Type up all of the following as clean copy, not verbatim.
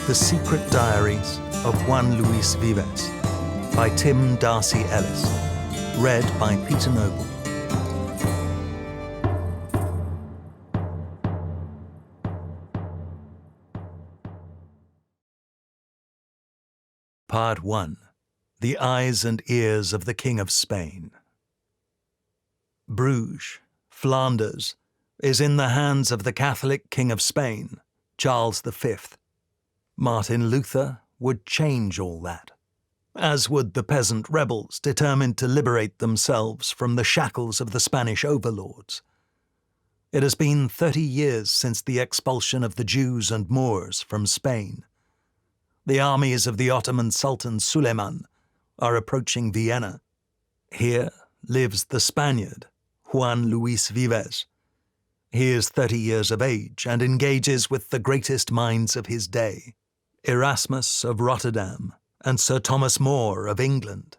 The Secret Diaries of Juan Vives by Tim Darcy Ellis. Read by Peter Noble. Part 1. The Eyes and Ears of the King of Spain. Bruges, Flanders, is in the hands of the Catholic King of Spain, Charles V. Martin Luther would change all that, as would the peasant rebels determined to liberate themselves from the shackles of the Spanish overlords. It has been 30 years since the expulsion of the Jews and Moors from Spain. The armies of the Ottoman Sultan Suleiman are approaching Vienna. Here lives the Spaniard, Juan Luis Vives. He is 30 years of age and engages with the greatest minds of his day, Erasmus of Rotterdam and Sir Thomas More of England.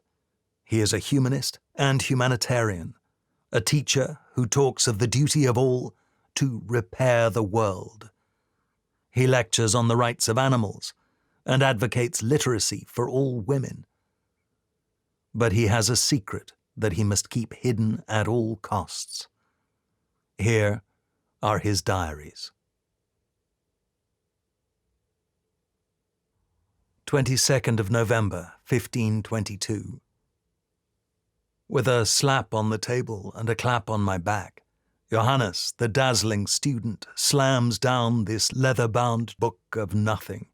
He is a humanist and humanitarian, a teacher who talks of the duty of all to repair the world. He lectures on the rights of animals and advocates literacy for all women. But he has a secret that he must keep hidden at all costs. Here are his diaries. 22nd of November, 1522. With a slap on the table and a clap on my back, Johannes, the dazzling student, slams down this leather-bound book of nothing.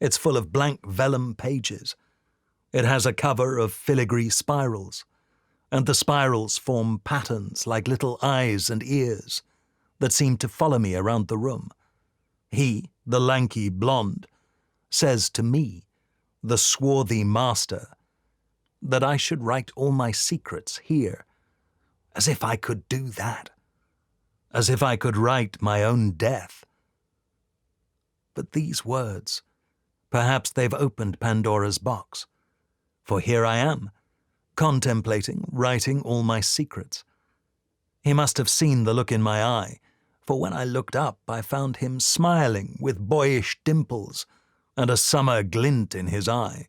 It's full of blank vellum pages. It has a cover of filigree spirals, and the spirals form patterns like little eyes and ears that seem to follow me around the room. He, the lanky blonde, says to me, the swarthy master, that I should write all my secrets here, as if I could do that, as if I could write my own death. But these words, perhaps they've opened Pandora's box, for here I am, contemplating writing all my secrets. He must have seen the look in my eye, for when I looked up I found him smiling with boyish dimples and a summer glint in his eye.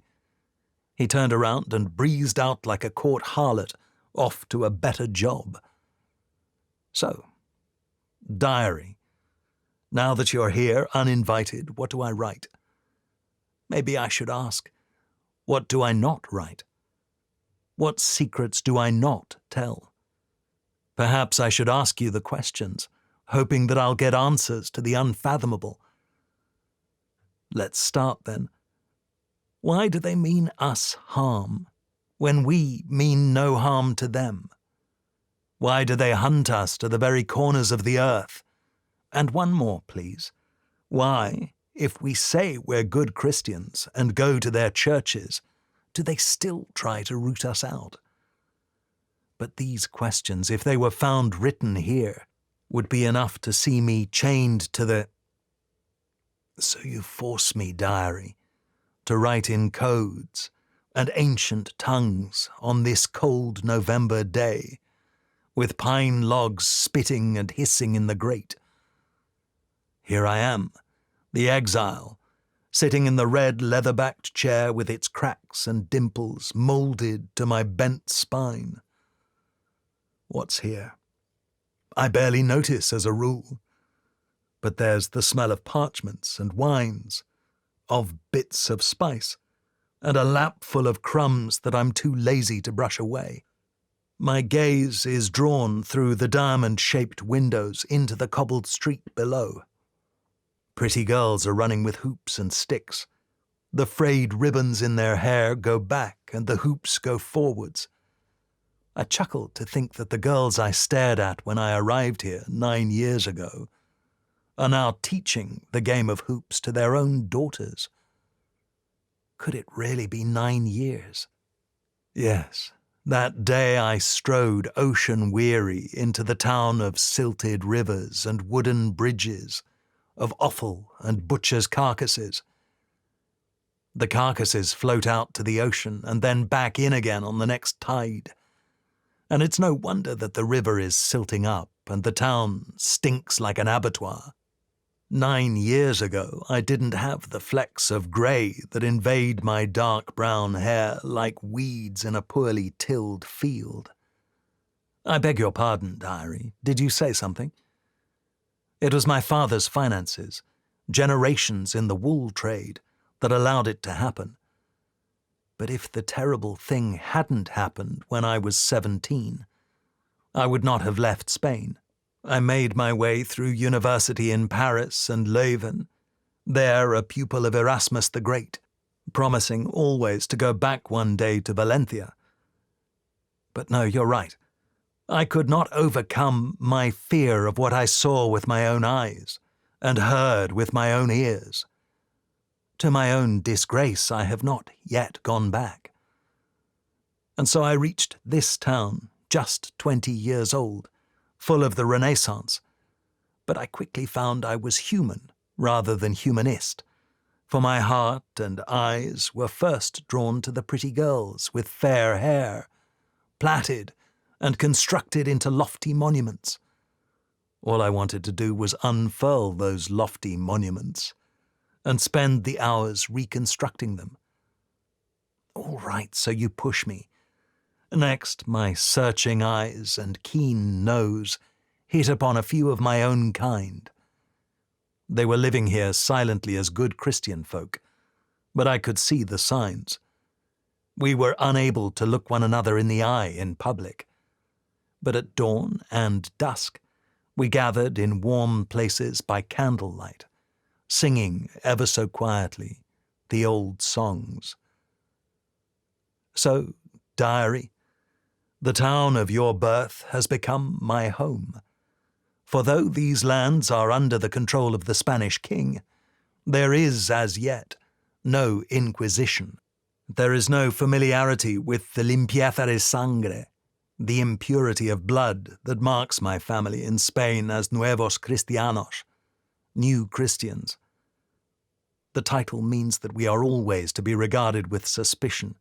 He turned around and breezed out like a court harlot off to a better job. So, diary, now that you're here uninvited, what do I write? Maybe I should ask, what do I not write? What secrets do I not tell? Perhaps I should ask you the questions, hoping that I'll get answers to the unfathomable. Let's start then. Why do they mean us harm, when we mean no harm to them? Why do they hunt us to the very corners of the earth? And one more, please. Why, if we say we're good Christians and go to their churches, do they still try to root us out? But these questions, if they were found written here, would be enough to see me chained to the... So you force me, diary, to write in codes and ancient tongues on this cold November day, with pine logs spitting and hissing in the grate. Here I am, the exile, sitting in the red leather-backed chair with its cracks and dimples moulded to my bent spine. What's here? I barely notice as a rule. But there's the smell of parchments and wines, of bits of spice, and a lap full of crumbs that I'm too lazy to brush away. My gaze is drawn through the diamond-shaped windows into the cobbled street below. Pretty girls are running with hoops and sticks. The frayed ribbons in their hair go back and the hoops go forwards. I chuckle to think that the girls I stared at when I arrived here 9 years ago are now teaching the game of hoops to their own daughters. Could it really be 9 years? Yes, that day I strode ocean-weary into the town of silted rivers and wooden bridges, of offal and butchers' carcasses. The carcasses float out to the ocean and then back in again on the next tide. And it's no wonder that the river is silting up and the town stinks like an abattoir. 9 years ago, I didn't have the flecks of grey that invade my dark brown hair like weeds in a poorly tilled field. I beg your pardon, diary. Did you say something? It was my father's finances, generations in the wool trade, that allowed it to happen. But if the terrible thing hadn't happened when I was 17, I would not have left Spain. I made my way through university in Paris and Leuven, there a pupil of Erasmus the Great, promising always to go back one day to Valencia. But no, you're right. I could not overcome my fear of what I saw with my own eyes and heard with my own ears. To my own disgrace, I have not yet gone back. And so I reached this town, just 20 years old, full of the Renaissance, but I quickly found I was human rather than humanist, for my heart and eyes were first drawn to the pretty girls with fair hair, plaited and constructed into lofty monuments. All I wanted to do was unfurl those lofty monuments and spend the hours reconstructing them. All right, so you push me. Next, my searching eyes and keen nose hit upon a few of my own kind. They were living here silently as good Christian folk, but I could see the signs. We were unable to look one another in the eye in public. But at dawn and dusk, we gathered in warm places by candlelight, singing ever so quietly the old songs. So, diary, the town of your birth has become my home. For though these lands are under the control of the Spanish king, there is, as yet, no inquisition. There is no familiarity with the limpieza de sangre, the impurity of blood that marks my family in Spain as nuevos cristianos, new Christians. The title means that we are always to be regarded with suspicion.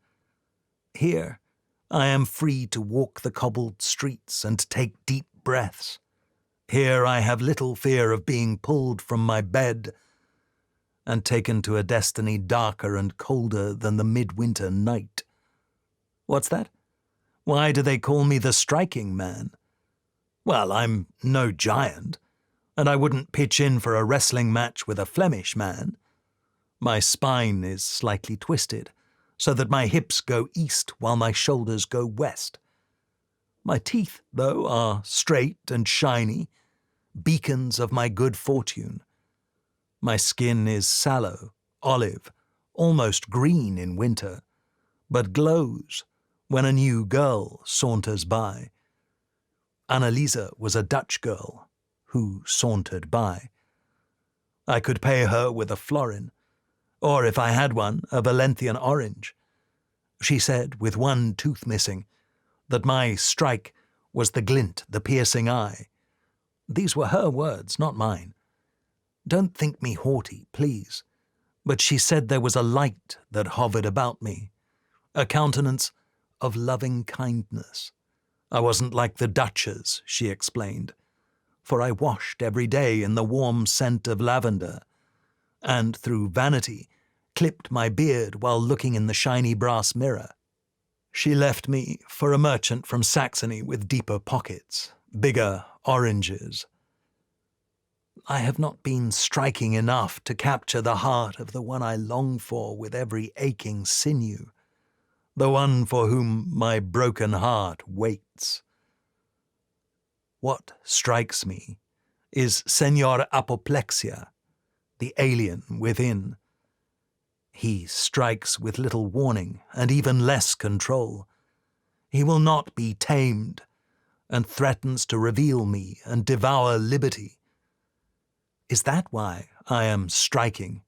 Here, I am free to walk the cobbled streets and take deep breaths. Here I have little fear of being pulled from my bed and taken to a destiny darker and colder than the midwinter night. What's that? Why do they call me the striking man? Well, I'm no giant, and I wouldn't pitch in for a wrestling match with a Flemish man. My spine is slightly twisted, so that my hips go east while my shoulders go west. My teeth, though, are straight and shiny, beacons of my good fortune. My skin is sallow, olive, almost green in winter, but glows when a new girl saunters by. Annalisa was a Dutch girl who sauntered by. I could pay her with a florin, or if I had one, a Valencian orange. She said, with one tooth missing, that my strike was the glint, the piercing eye. These were her words, not mine. Don't think me haughty, please, but she said there was a light that hovered about me, a countenance of loving kindness. I wasn't like the Dutchers, she explained, for I washed every day in the warm scent of lavender, and through vanity clipped my beard while looking in the shiny brass mirror. She left me for a merchant from Saxony with deeper pockets, bigger oranges. I have not been striking enough to capture the heart of the one I long for with every aching sinew, the one for whom my broken heart waits. What strikes me is Senor Apoplexia, the alien within. He strikes with little warning and even less control. He will not be tamed and threatens to reveal me and devour liberty. Is that why I am striking?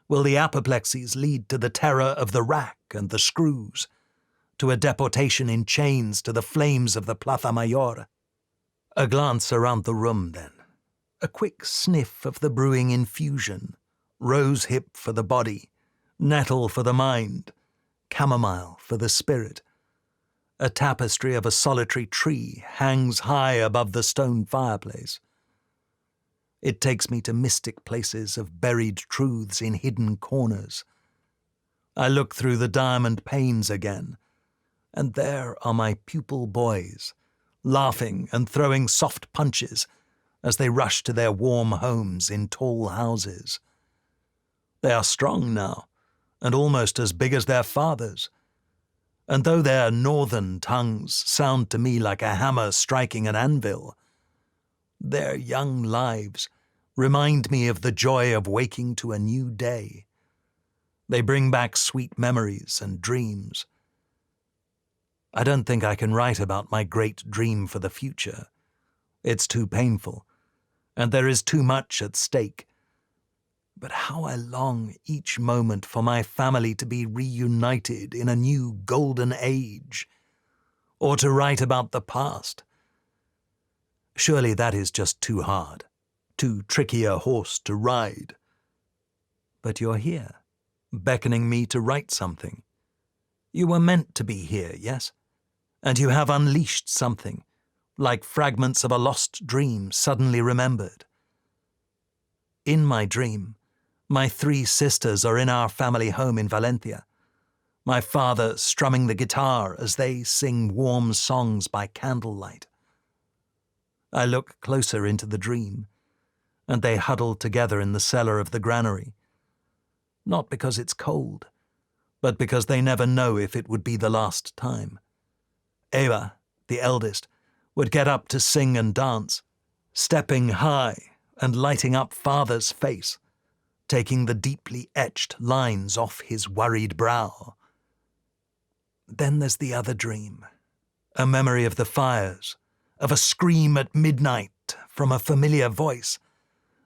Will the apoplexies lead to the terror of the rack and the screws, to a deportation in chains to the flames of the Plaza Mayor? A glance around the room, then. A quick sniff of the brewing infusion, rose hip for the body, nettle for the mind, chamomile for the spirit. A tapestry of a solitary tree hangs high above the stone fireplace. It takes me to mystic places of buried truths in hidden corners. I look through the diamond panes again, and there are my pupil boys, laughing and throwing soft punches as they rush to their warm homes in tall houses. They are strong now, and almost as big as their fathers, and though their northern tongues sound to me like a hammer striking an anvil, their young lives remind me of the joy of waking to a new day. They bring back sweet memories and dreams. I don't think I can write about my great dream for the future. It's too painful, and there is too much at stake. But how I long each moment for my family to be reunited in a new golden age, or to write about the past. Surely that is just too hard, too tricky a horse to ride. But you're here, beckoning me to write something. You were meant to be here, yes? And you have unleashed something, like fragments of a lost dream suddenly remembered. In my dream, my 3 sisters are in our family home in Valencia, my father strumming the guitar as they sing warm songs by candlelight. I look closer into the dream, and they huddle together in the cellar of the granary, not because it's cold, but because they never know if it would be the last time. Eva, the eldest, would get up to sing and dance, stepping high and lighting up father's face, taking the deeply etched lines off his worried brow. Then there's the other dream, a memory of the fires, of a scream at midnight from a familiar voice,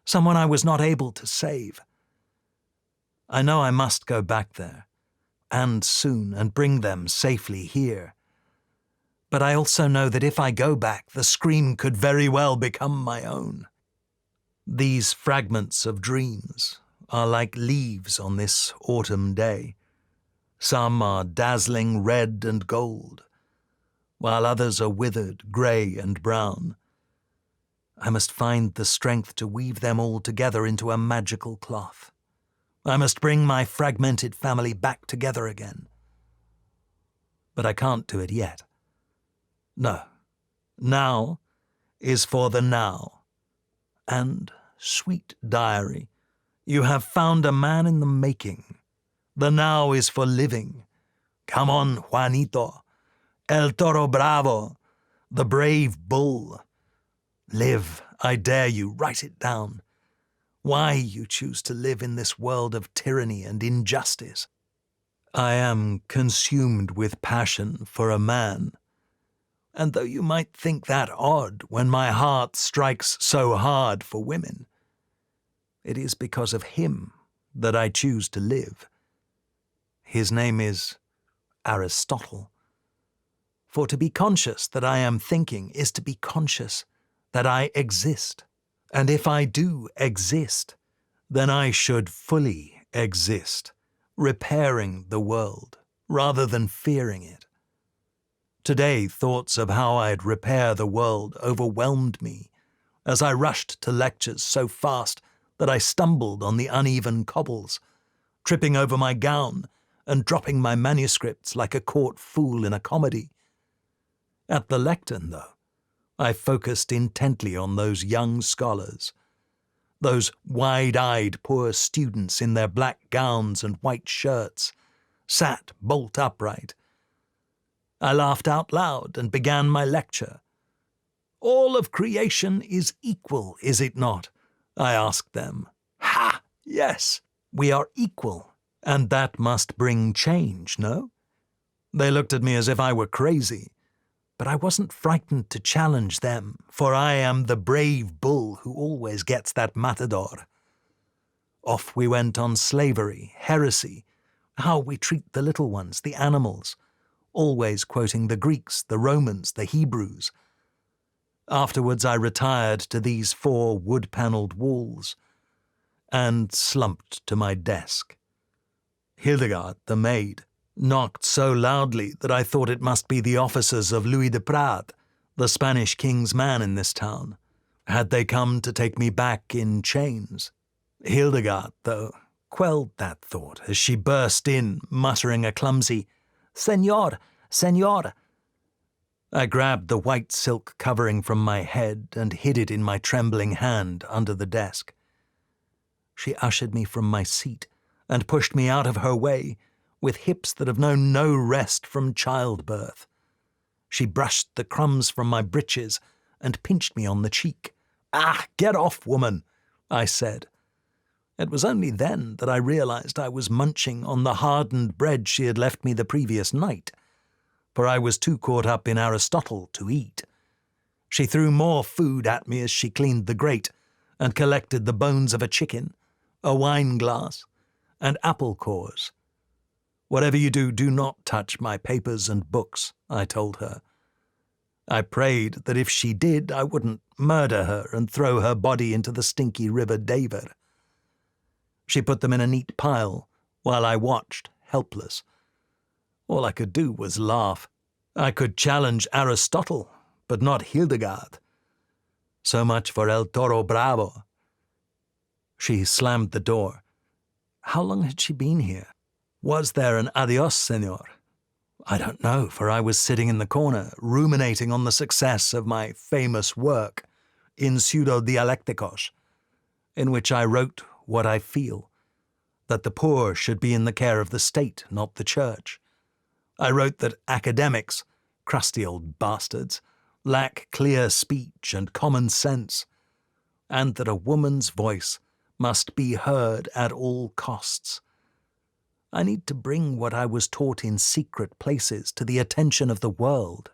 someone I was not able to save. I know I must go back there, and soon, and bring them safely here. But I also know that if I go back, the scream could very well become my own. These fragments of dreams are like leaves on this autumn day. Some are dazzling red and gold, while others are withered, grey and brown. I must find the strength to weave them all together into a magical cloth. I must bring my fragmented family back together again. But I can't do it yet. No, now is for the now. And, sweet diary, you have found a man in the making. The now is for living. Come on, Juanito, el toro bravo, the brave bull. Live, I dare you, write it down. Why you choose to live in this world of tyranny and injustice. I am consumed with passion for a man, and though you might think that odd when my heart strikes so hard for women, it is because of him that I choose to live. His name is Aristotle. For to be conscious that I am thinking is to be conscious that I exist. And if I do exist, then I should fully exist, repairing the world rather than fearing it. Today, thoughts of how I'd repair the world overwhelmed me as I rushed to lectures so fast that I stumbled on the uneven cobbles, tripping over my gown and dropping my manuscripts like a caught fool in a comedy. At the lectern, though, I focused intently on those young scholars, those wide-eyed poor students in their black gowns and white shirts, sat bolt upright. I laughed out loud and began my lecture. All of creation is equal, is it not? I asked them. Ha! Yes, we are equal, and that must bring change, no? They looked at me as if I were crazy, but I wasn't frightened to challenge them, for I am the brave bull who always gets that matador. Off we went on slavery, heresy, how we treat the little ones, the animals, always quoting the Greeks, the Romans, the Hebrews. Afterwards I retired to these 4 wood-panelled walls and slumped to my desk. Hildegard, the maid, knocked so loudly that I thought it must be the officers of Louis de Prat, the Spanish king's man in this town, Had they come to take me back in chains? Hildegard, though, quelled that thought as she burst in, muttering a clumsy, "Senor, senor." I grabbed the white silk covering from my head and hid it in my trembling hand under the desk. She ushered me from my seat and pushed me out of her way with hips that have known no rest from childbirth. She brushed the crumbs from my breeches and pinched me on the cheek. "Ah, get off, woman," I said. It was only then that I realized I was munching on the hardened bread she had left me the previous night, for I was too caught up in Aristotle to eat. She threw more food at me as she cleaned the grate and collected the bones of a chicken, a wine glass, and apple cores. "Whatever you do, do not touch my papers and books," I told her. I prayed that if she did, I wouldn't murder her and throw her body into the stinky river Daver. She put them in a neat pile while I watched, helpless. All I could do was laugh. I could challenge Aristotle, but not Hildegard. So much for El Toro Bravo. She slammed the door. How long had she been here? Was there an adios, senor? I don't know, for I was sitting in the corner, ruminating on the success of my famous work, In Pseudo-Dialecticos, in which I wrote what I feel, that the poor should be in the care of the state, not the church. I wrote that academics, crusty old bastards, lack clear speech and common sense, and that a woman's voice must be heard at all costs. I need to bring what I was taught in secret places to the attention of the world.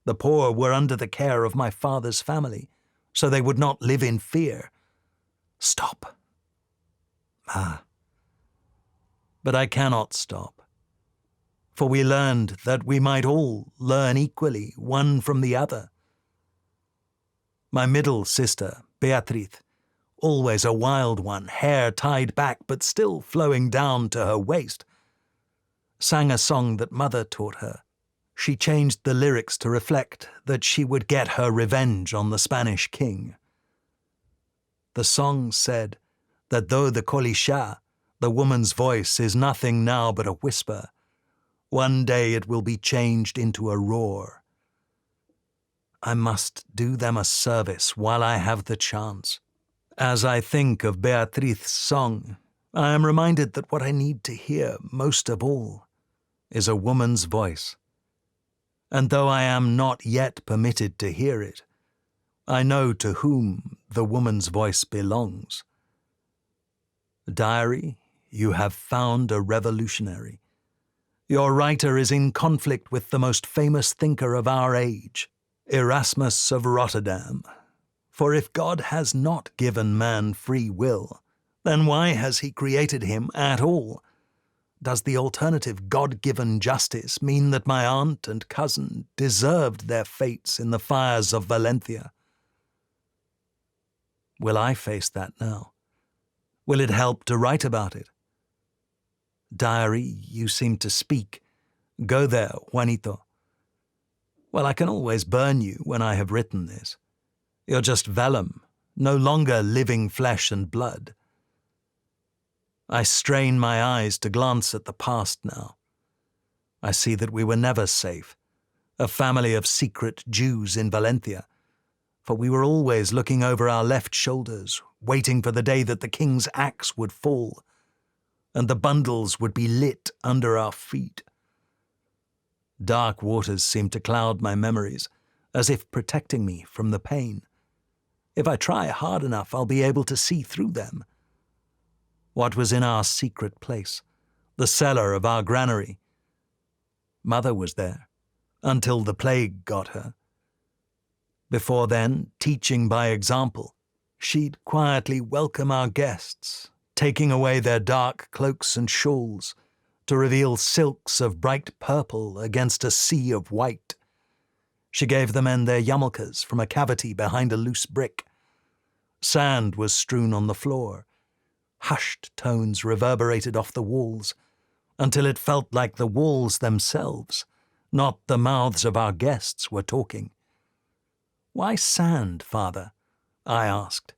The poor were under the care of my father's family, so they would not live in fear. Stop. But I cannot stop. For we learned that we might all learn equally, one from the other. My middle sister, Beatrix, always a wild one, hair tied back but still flowing down to her waist, sang a song that Mother taught her. She changed the lyrics to reflect that she would get her revenge on the Spanish king. The song said that though the Colisha, the woman's voice, is nothing now but a whisper, one day it will be changed into a roar. I must do them a service while I have the chance. As I think of Beatrix's song, I am reminded that what I need to hear most of all is a woman's voice. And though I am not yet permitted to hear it, I know to whom the woman's voice belongs. Diary, you have found a revolutionary. Your writer is in conflict with the most famous thinker of our age, Erasmus of Rotterdam. For if God has not given man free will, then why has he created him at all? Does the alternative God-given justice mean that my aunt and cousin deserved their fates in the fires of Valencia? Will I face that now? Will it help to write about it? Diary, you seem to speak. Go there, Juanito. Well, I can always burn you when I have written this. You're just vellum, no longer living flesh and blood. I strain my eyes to glance at the past now. I see that we were never safe, a family of secret Jews in Valencia, for we were always looking over our left shoulders, waiting for the day that the king's axe would fall, and the bundles would be lit under our feet. Dark waters seem to cloud my memories, as if protecting me from the pain. If I try hard enough, I'll be able to see through them. What was in our secret place, the cellar of our granary? Mother was there, until the plague got her. Before then, teaching by example, she'd quietly welcome our guests, taking away their dark cloaks and shawls, to reveal silks of bright purple against a sea of white. She gave the men their yarmulkes from a cavity behind a loose brick. Sand was strewn on the floor. Hushed tones reverberated off the walls, until it felt like the walls themselves, not the mouths of our guests, were talking. Why sand, Father? I asked.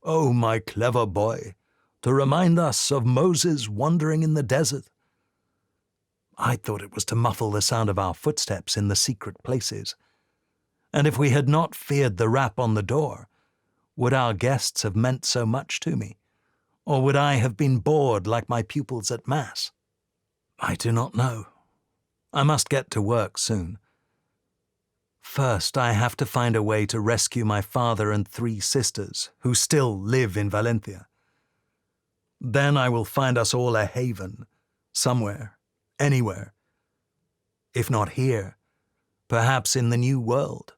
"Oh, my clever boy, to remind us of Moses wandering in the desert." I thought it was to muffle the sound of our footsteps in the secret places. And if we had not feared the rap on the door, would our guests have meant so much to me? Or would I have been bored like my pupils at Mass? I do not know. I must get to work soon. First, I have to find a way to rescue my father and 3 sisters, who still live in Valencia. Then I will find us all a haven, somewhere, anywhere. If not here, perhaps in the New World.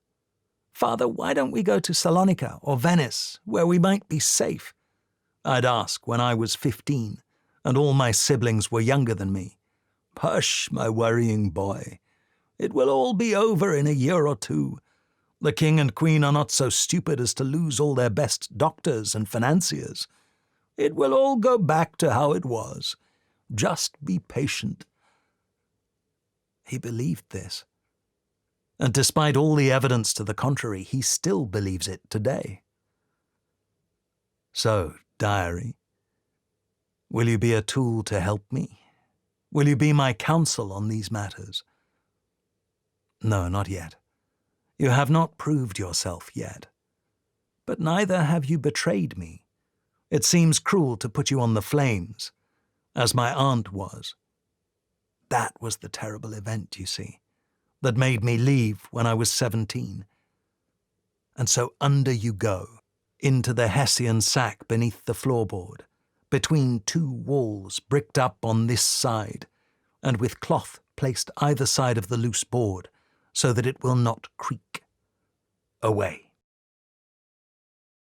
"Father, why don't we go to Salonika or Venice, where we might be safe?" I'd ask when I was 15, and all my siblings were younger than me. "Hush, my worrying boy. It will all be over in a year or 2. The king and queen are not so stupid as to lose all their best doctors and financiers. It will all go back to how it was. Just be patient." He believed this. And despite all the evidence to the contrary, he still believes it today. So, diary, will you be a tool to help me? Will you be my counsel on these matters? No, not yet. You have not proved yourself yet. But neither have you betrayed me. It seems cruel to put you on the flames, as my aunt was. That was the terrible event, you see, that made me leave when I was 17. And so under you go, into the Hessian sack beneath the floorboard, between 2 walls bricked up on this side, and with cloth placed either side of the loose board, so that it will not creak. Away.